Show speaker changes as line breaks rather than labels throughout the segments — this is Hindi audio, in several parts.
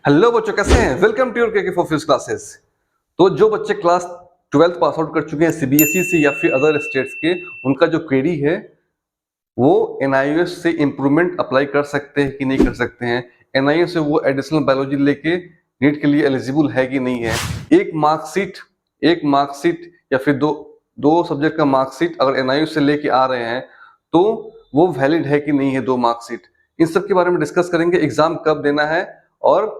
हेलो बच्चों, कैसे हैं? वेलकम टू योर के फॉर फिजिक्स क्लासेस। तो जो बच्चे क्लास 12th पास आउट कर चुके हैं सीबीएसई से या फिर अदर स्टेट्स के, उनका जो क्वेरी है वो एनआईओएस से इम्प्रूवमेंट अप्लाई कर सकते हैं कि नहीं कर सकते हैं, एनआईओएस से वो एडिशनल बायोलॉजी लेके नीट के लिए एलिजिबल है कि नहीं है। एक मार्कशीट या फिर दो दो सब्जेक्ट का मार्कशीट अगर एनआईओएस से लेके आ रहे हैं तो वो वैलिड है कि नहीं है। दो मार्कशीट, इन सब के बारे में डिस्कस करेंगे। एग्जाम कब देना है और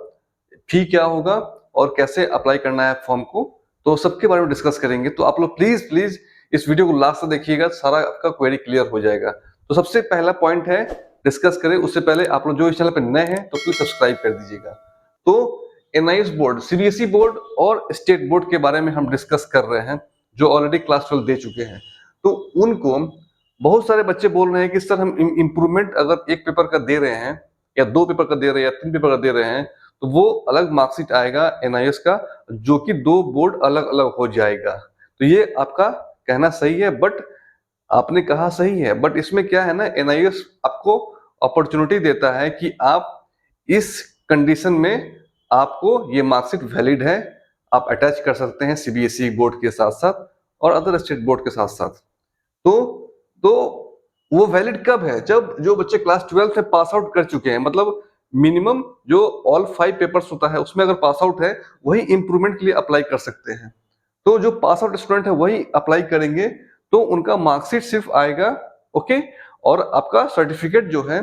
फी क्या होगा और कैसे अप्लाई करना है फॉर्म को, तो सबके बारे में डिस्कस करेंगे। तो आप लोग प्लीज प्लीज इस वीडियो को लास्ट तक देखिएगा, सारा आपका क्वेरी क्लियर हो जाएगा। तो सबसे पहला पॉइंट है, डिस्कस करें उससे पहले आप लोग जो इस चैनल पर नए हैं तो प्लीज सब्सक्राइब कर दीजिएगा। तो एनआईएस बोर्ड, सीबीएसई बोर्ड और स्टेट बोर्ड के बारे में हम डिस्कस कर रहे हैं जो ऑलरेडी क्लास 12 दे चुके हैं। तो उनको बहुत सारे बच्चे बोल रहे हैं कि सर हम इम्प्रूवमेंट अगर एक पेपर का दे रहे हैं या दो पेपर का दे रहे हैं या तीन पेपर का दे रहे हैं तो वो अलग मार्कशीट आएगा एनआईएस का, जो कि दो बोर्ड अलग अलग हो जाएगा। तो ये आपका कहना सही है, बट आपने कहा सही है, बट इसमें क्या है ना, एनआईएस आपको अपॉर्चुनिटी देता है कि आप इस कंडीशन में आपको ये मार्कशीट वैलिड है, आप अटैच कर सकते हैं सीबीएसई बोर्ड के साथ साथ और अदर स्टेट बोर्ड के साथ साथ। तो तो वो वैलिड कब है? जब जो बच्चे क्लास 12 में पास आउट कर चुके हैं, मतलब मिनिमम जो ऑल 5 पेपर्स होता है उसमें अगर पास आउट है वही इम्प्रूवमेंट के लिए अप्लाई कर सकते हैं। तो जो पास आउट स्टूडेंट है वही अप्लाई करेंगे, तो उनका मार्कशीट सिर्फ आएगा, ओके। और आपका सर्टिफिकेट जो है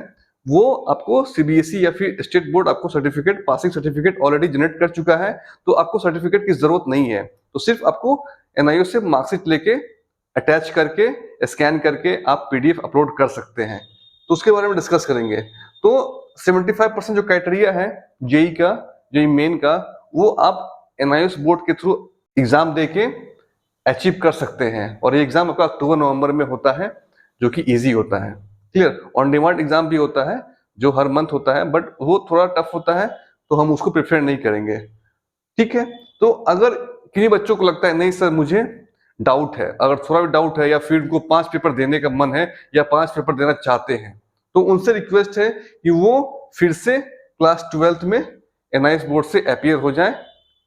वो आपको सीबीएसई या फिर स्टेट बोर्ड आपको certificate, passing certificate already generate कर चुका है, तो आपको सर्टिफिकेट की जरूरत नहीं है। तो सिर्फ आपको एनआईओ से मार्कशीट लेके अटैच करके स्कैन करके आप पीडीएफ अपलोड कर सकते हैं। तो उसके बारे में डिस्कस करेंगे। तो 75% जो क्राइटेरिया है जेई का, जेई मेन का, वो आप एनआईएस बोर्ड के थ्रू एग्जाम देके अचीव कर सकते हैं। और ये एग्जाम आपका अक्टूबर नवंबर में होता है, जो कि इजी होता है। क्लियर? ऑन डिमांड एग्जाम भी होता है जो हर मंथ होता है, बट वो थोड़ा टफ होता है, तो हम उसको प्रेफर नहीं करेंगे। ठीक है? तो अगर किन्हीं बच्चों को लगता है नहीं सर मुझे डाउट है, अगर थोड़ा भी डाउट है या फिर उनको 5 पेपर देने का मन है या 5 पेपर देना चाहते हैं, तो उनसे रिक्वेस्ट है कि वो फिर से क्लास 12th में एनआईएस बोर्ड से अपीयर हो जाए।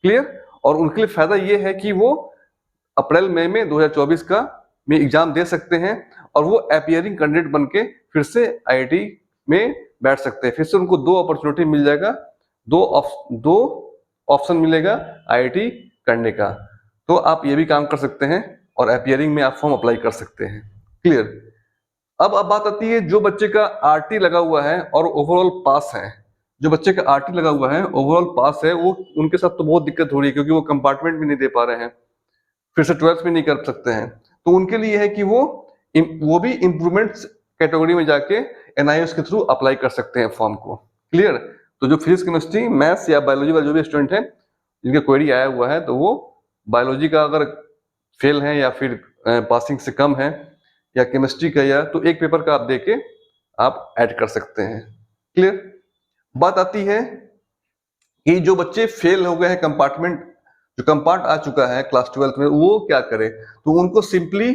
क्लियर? और उनके लिए फायदा ये है कि वो अप्रैल मई में 2024 का में एग्जाम दे सकते हैं और वो अपीयरिंग कैंडिडेट बन के फिर से आईआईटी में बैठ सकते हैं। फिर से उनको दो अपॉर्चुनिटी मिल जाएगा, दो ऑप्शन मिलेगा आईआईटी करने का। तो आप ये भी काम कर सकते हैं और अपीयरिंग में आप फॉर्म अप्लाई कर सकते हैं। क्लियर? अब बात आती है जो बच्चे का आरटी लगा हुआ है और ओवरऑल पास है। जो बच्चे का आरटी लगा हुआ है, ओवरऑल पास है, वो उनके साथ तो बहुत दिक्कत हो रही है क्योंकि वो कंपार्टमेंट भी नहीं दे पा रहे हैं, फिर से 12th में नहीं कर सकते हैं। तो उनके लिए है कि वो भी इम्प्रूवमेंट कैटेगरी में जाके एनआईएस के थ्रू अप्लाई कर सकते हैं फॉर्म को। क्लियर? तो जो फिजिक्स, केमिस्ट्री, मैथ्स या बायोलॉजी वाले जो भी स्टूडेंट हैं जिनका क्वेरी आया हुआ है, तो वो बायोलॉजी का अगर फेल है या फिर पासिंग से कम है, या केमिस्ट्री का, या तो एक पेपर का आप देके आप ऐड कर सकते हैं। क्लियर? बात आती है कि जो बच्चे फेल हो गए हैं कंपार्टमेंट, जो कंपार्ट आ चुका है क्लास 12th में, वो क्या करे? तो उनको सिंपली,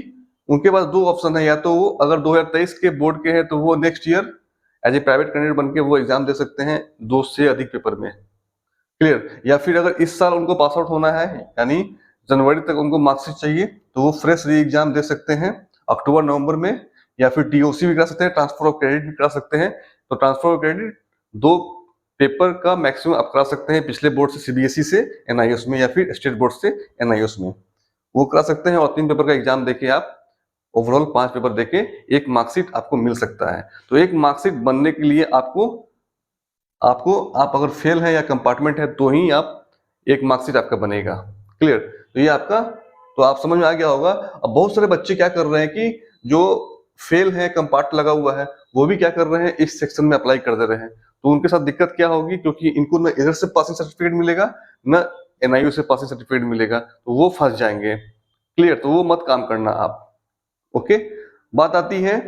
उनके पास दो ऑप्शन है, या तो वो अगर 2023 के बोर्ड के हैं तो वो next year as a private candidate बन के वो एग्जाम दे सकते हैं 2 से अधिक पेपर में। क्लियर? या फिर अगर इस साल उनको पास आउट होना है, यानी जनवरी तक उनको मार्कशीट चाहिए, तो वो फ्रेश री एग्जाम दे सकते हैं अक्टूबर नवंबर में, या फिर टीओसी भी करा सकते हैं, ट्रांसफर ऑफ क्रेडिट भी करा सकते हैं। तो ट्रांसफर ऑफ क्रेडिट 2 पेपर का मैक्सिमम आप करा सकते हैं, पिछले बोर्ड से सीबीएसई से एनआईएस में या फिर स्टेट बोर्ड से एनआईएस में, वो करा सकते हैं। और 3 पेपर का एग्जाम देके आप ओवरऑल 5 पेपर देके एक मार्कशीट आपको मिल सकता है। तो एक मार्कशीट बनने के लिए आपको आप अगर फेल है या कंपार्टमेंट है तो ही आप एक मार्कशीट आपका बनेगा। क्लियर? तो ये आपका, तो आप समझ में आ गया होगा। अब बहुत सारे बच्चे क्या कर रहे हैं कि जो फेल है, कंपार्ट लगा हुआ है, वो भी क्या कर रहे हैं, इस सेक्शन में अप्लाई कर दे रहे हैं। तो उनके साथ दिक्कत क्या होगी, क्योंकि इनको न इधर से पासिंग सर्टिफिकेट मिलेगा न एनआईयू से पासिंग सर्टिफिकेट मिलेगा, तो वो फंस जाएंगे। क्लियर? तो वो मत काम करना आप। ओके? बात आती है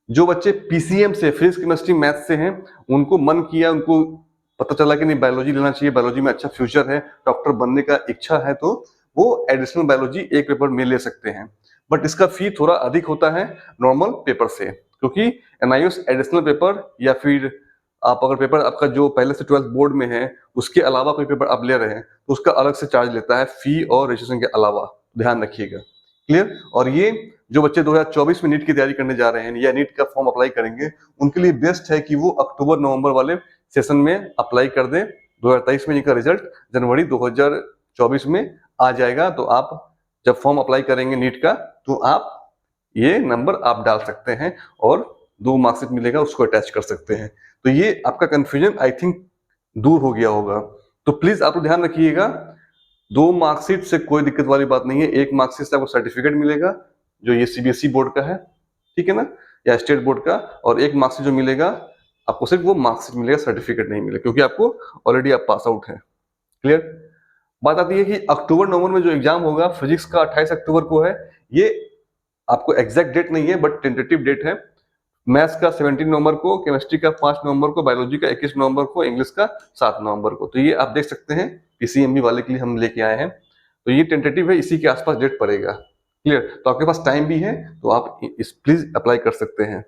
जो बच्चे पीसीएम से, फिजिक्स, केमिस्ट्री, मैथ से हैं, उनको मन किया, उनको पता चला कि नहीं बायोलॉजी लेना चाहिए, बायोलॉजी में अच्छा फ्यूचर है, डॉक्टर बनने का इच्छा है, तो वो एडिशनल बायोलॉजी एक पेपर में ले सकते हैं। बट इसका फी थोड़ा अधिक होता है नॉर्मल पेपर से, क्योंकि एनआईएस एडिशनल पेपर या फिर आप अगर पेपर आपका जो पहले से 12th बोर्ड में है उसके अलावा कोई पेपर आप ले रहे हैं तो उसका अलग से चार्ज लेता है, फी और रजिस्ट्रेशन के अलावा, ध्यान रखिएगा। क्लियर? और ये जो बच्चे 2024 में नीट की तैयारी करने जा रहे हैं या नीट का फॉर्म अप्लाई करेंगे, उनके लिए बेस्ट है कि वो अक्टूबर नवंबर वाले सेशन में अप्लाई कर दें। 2023 में इनका रिजल्ट जनवरी 2024 में आ जाएगा, तो आप जब फॉर्म अप्लाई करेंगे नीट का तो आप ये नंबर आप डाल सकते हैं और 2 मार्कशीट मिलेगा उसको अटैच कर सकते हैं। तो ये आपका कंफ्यूजन आई थिंक दूर हो गया होगा। तो प्लीज आप ध्यान रखिएगा, 2 मार्कशीट से कोई दिक्कत वाली बात नहीं है। 1 मार्कशीट से आपको सर्टिफिकेट मिलेगा जो ये सीबीएसई बोर्ड का है, ठीक है ना, या स्टेट बोर्ड का, और 1 मार्कशीट जो मिलेगा आपको सिर्फ वो मार्कशीट मिलेगा, सर्टिफिकेट नहीं मिलेगा, क्योंकि आपको ऑलरेडी आप पास आउट है। क्लियर? बात आती है कि अक्टूबर नवंबर में जो एग्जाम होगा फिजिक्स का 28 अक्टूबर को है। ये आपको एग्जैक्ट डेट नहीं है बट टेंटेटिव डेट है। मैथ्स का 17 नवंबर को, केमिस्ट्री का 5 नवंबर को, बायोलॉजी का 21 नवंबर को, इंग्लिश का 7 नवंबर को। तो ये आप देख सकते हैं पीसीएमबी वाले के लिए हम लेके आए हैं। तो ये टेंटेटिव है, इसी के आसपास डेट पड़ेगा। क्लियर? तो आपके पास टाइम भी है, तो आप इस प्लीज अप्लाई कर सकते हैं।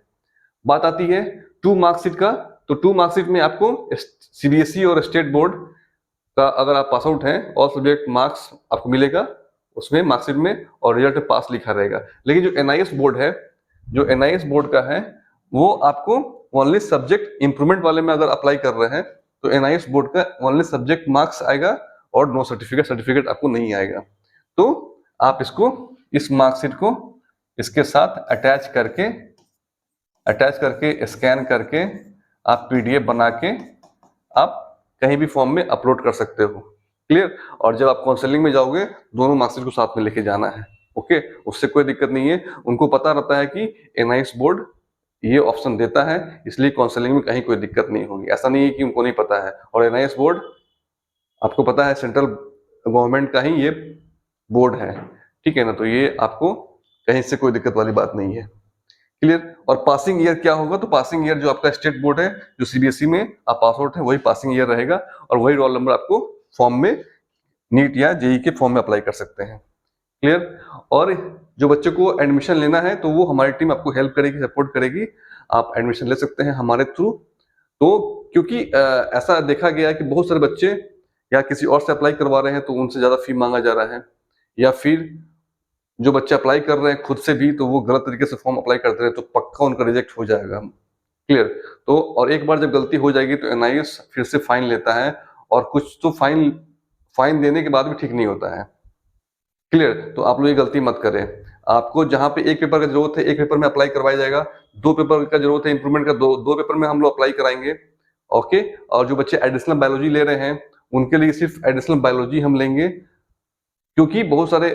बात आती है 2 मार्कशीट का। तो 2 मार्कशीट में आपको सीबीएसई और स्टेट बोर्ड का अगर आप पास आउट हैं और सब्जेक्ट मार्क्स आपको मिलेगा उसमें मार्कशीट में, और रिजल्ट में पास लिखा रहेगा। लेकिन जो एनआईएस बोर्ड है, जो एनआईएस बोर्ड का है, वो आपको ओनली सब्जेक्ट इंप्रूवमेंट वाले में अगर अप्लाई कर रहे हैं तो एनआईएस बोर्ड का ओनली सब्जेक्ट मार्क्स आएगा और नो सर्टिफिकेट, सर्टिफिकेट आपको नहीं आएगा। तो आप इसको, इस मार्कशीट को इसके साथ अटैच करके स्कैन करके आप पीडीएफ बना के आप कहीं भी फॉर्म में अपलोड कर सकते हो। क्लियर? और जब आप काउंसलिंग में जाओगे दोनों मार्कशीट को साथ में लेके जाना है। ओके, उससे कोई दिक्कत नहीं है। उनको पता रहता है कि एनआईएस बोर्ड ये ऑप्शन देता है, इसलिए काउंसलिंग में कहीं कोई दिक्कत नहीं होगी। ऐसा नहीं है कि उनको नहीं पता है। और एनआईएस बोर्ड आपको पता है सेंट्रल गवर्नमेंट का ही ये बोर्ड है, ठीक है ना, तो ये आपको कहीं से कोई दिक्कत वाली बात नहीं है। क्लियर? और पासिंग ईयर क्या होगा? तो पासिंग ईयर जो आपका स्टेट बोर्ड है, जो सीबीएसई में आप पास आउट है, वही पासिंग ईयर रहेगा और वही रोल नंबर आपको फॉर्म में नीट या जेई के फॉर्म में अप्लाई कर सकते हैं। क्लियर? और जो बच्चे को एडमिशन लेना है तो वो हमारी टीम आपको हेल्प करेगी, सपोर्ट करेगी। आप एडमिशन ले सकते हैं हमारे थ्रू। तो क्योंकि ऐसा देखा गया है कि बहुत सारे बच्चे या किसी और से अप्लाई करवा रहे हैं तो उनसे ज्यादा फी मांगा जा रहा है, या फिर जो बच्चे अप्लाई कर रहे हैं खुद से भी तो वो गलत तरीके से फॉर्म अप्लाई करते रहे तो पक्का उनका रिजेक्ट हो जाएगा। क्लियर? तो और एक बार जब गलती हो जाएगी तो एनआईएस फिर से फाइन लेता है, और कुछ तो फाइन देने के बाद भी ठीक नहीं होता है। क्लियर? तो आप लोग ये गलती मत करें। आपको जहां पे एक पेपर का जरूरत है एक पेपर में अप्लाई करवाया जाएगा, 2 पेपर का जरूरत है इंप्रूवमेंट का, दो पेपर में हम लोग अप्लाई कराएंगे। ओके? और जो बच्चे एडिशनल बायोलॉजी ले रहे हैं उनके लिए सिर्फ एडिशनल बायोलॉजी हम लेंगे, क्योंकि बहुत सारे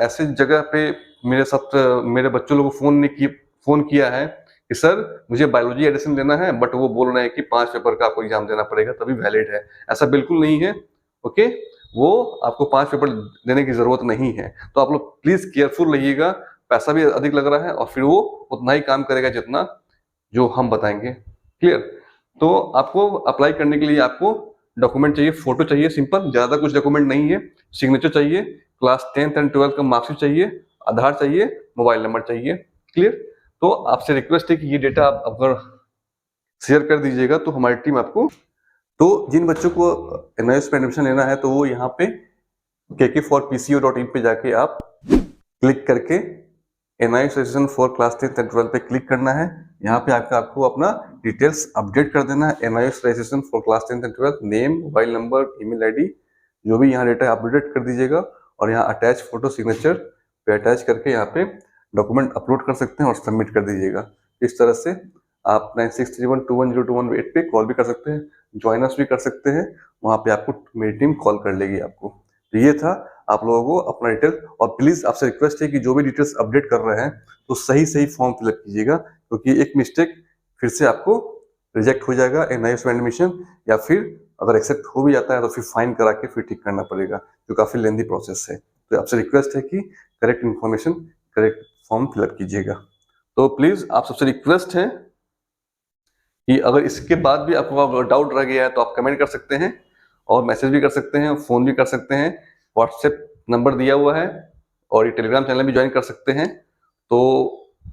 ऐसे जगह पे मेरे बच्चों लोगों को फोन किया है कि सर मुझे बायोलॉजी एडिशन लेना है, बट वो बोल रहे हैं कि 5 पेपर का आपको एग्जाम देना पड़ेगा तभी वैलिड है। ऐसा बिल्कुल नहीं है। ओके? वो आपको 5 पेपर देने की जरूरत नहीं है। तो आप लोग प्लीज केयरफुल रहिएगा। पैसा भी अधिक लग रहा है और फिर वो उतना ही काम करेगा जितना जो हम बताएंगे। क्लियर? तो आपको अप्लाई करने के लिए आपको डॉक्यूमेंट चाहिए, फोटो चाहिए, सिंपल, ज्यादा कुछ डॉक्यूमेंट नहीं है। सिग्नेचर चाहिए, क्लास 10th एंड 12th का मार्कशीट चाहिए, आधार चाहिए, मोबाइल नंबर चाहिए। क्लियर? तो आपसे रिक्वेस्ट है कि ये डेटा आप अगर शेयर कर दीजिएगा तो हमारी टीम आपको, तो जिन बच्चों को एनआईएस में एडमिशन लेना है तो वो यहाँ पे kk4pco.in पे जाके आप क्लिक करके NIS registration for class 10th and 12th पे क्लिक करना है। यहाँ पे आपको अपना डिटेल्स अपडेट कर देना है। NIS registration for class 10th and 12th, name, mobile number, email ID, जो भी यहाँ डेटा अपडेट कर दीजिएगा, और यहाँ अटैच फोटो सिग्नेचर पे अटैच करके यहाँ पे डॉक्यूमेंट अपलोड कर सकते हैं और सबमिट कर दीजिएगा। इस तरह से आप 9631210218 पे कॉल भी कर सकते हैं, ज्वाइन अस भी कर सकते हैं। वहाँ पे आपको मेरी टीम कॉल कर लेगी आपको। तो ये था आप लोगों को अपना डिटेल, और प्लीज आपसे रिक्वेस्ट है कि जो भी डिटेल्स अपडेट कर रहे हैं तो सही फॉर्म फिलअप कीजिएगा, क्योंकि एक मिस्टेक फिर से आपको रिजेक्ट हो जाएगा एनआईएस में एडमिशन, या फिर अगर एक्सेप्ट हो भी जाता है तो फिर फाइन करा के फिर ठीक करना पड़ेगा, जो काफी लेंदी प्रोसेस है। तो आपसे रिक्वेस्ट है कि correct information, correct form fill up कीजिएगा। तो प्लीज आप सबसे रिक्वेस्ट है कि अगर इसके बाद भी आपको डाउट रह गया है तो आप कमेंट कर सकते हैं, और मैसेज भी कर सकते हैं, फोन भी कर सकते हैं। व्हाट्सएप नंबर दिया हुआ है, और ये टेलीग्राम चैनल भी ज्वाइन कर सकते हैं। तो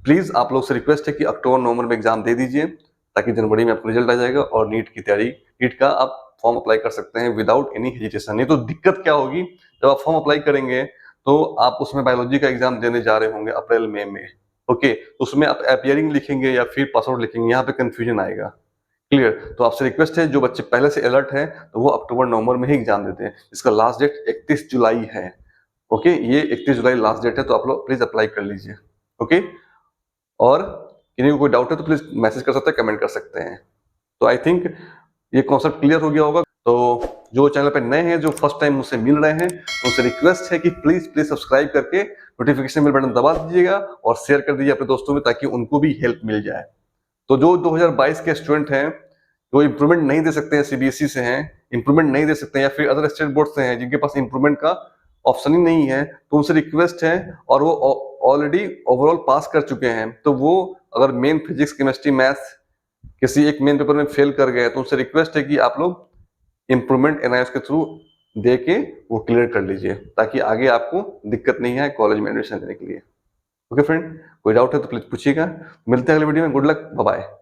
प्लीज आप लोग से रिक्वेस्ट है कि अक्टूबर नवंबर में एग्जाम दे दीजिए, ताकि जनवरी में आपको रिजल्ट आ जाएगा और नीट का आप फॉर्म अप्लाई कर सकते हैं विदाउट एनी हेजिटेशन। नहीं तो दिक्कत क्या होगी, जब आप फॉर्म अप्लाई करेंगे तो आप उसमें बायोलॉजी का एग्जाम देने जा रहे होंगे अप्रैल मई में, ओके, तो उसमें आप अपीयरिंग लिखेंगे या फिर पासआउट लिखेंगे, यहाँ पे कंफ्यूजन आएगा। क्लियर? तो आपसे रिक्वेस्ट है, जो बच्चे पहले से अलर्ट हैं तो वो अक्टूबर नवंबर में ही एग्जाम देते हैं। इसका लास्ट डेट 31 जुलाई है, ओके, ये 31 जुलाई लास्ट डेट है, तो आप लोग प्लीज अप्लाई कर लीजिए, ओके। और किसी को कोई डाउट है तो प्लीज मैसेज कर सकते हैं, कमेंट कर सकते हैं। तो आई थिंक ये कॉन्सेप्ट क्लियर हो गया होगा। तो जो चैनल पे नए हैं, जो फर्स्ट टाइम मुझसे मिल रहे हैं, उनसे रिक्वेस्ट है कि प्लीज सब्सक्राइब करके नोटिफिकेशन बेल बटन दबा दीजिएगा और शेयर कर दीजिए अपने दोस्तों में, ताकि उनको भी हेल्प मिल जाए। तो जो 2022 के स्टूडेंट हैं, जो इम्प्रूवमेंट नहीं दे सकते हैं, सीबीएसई से हैं, इम्प्रूवमेंट नहीं दे सकते हैं, या फिर अदर स्टेट बोर्ड से हैं जिनके पास इम्प्रूवमेंट का ऑप्शन ही नहीं है, तो उनसे रिक्वेस्ट है, और वो ऑलरेडी ओवरऑल पास कर चुके हैं, तो वो अगर मेन फिजिक्स, केमिस्ट्री, मैथ्स किसी एक मेन पेपर में फेल कर गए, तो उनसे रिक्वेस्ट है कि आप लोग इम्प्रूवमेंट एनआईएस के थ्रू दे के वो क्लियर कर लीजिए, ताकि आगे आपको दिक्कत नहीं है कॉलेज में एडमिशन लेने के लिए। ओके फ्रेंड, कोई डाउट है तो प्लीज पूछिएगा। मिलते हैं अगले वीडियो में। Good luck, bye bye.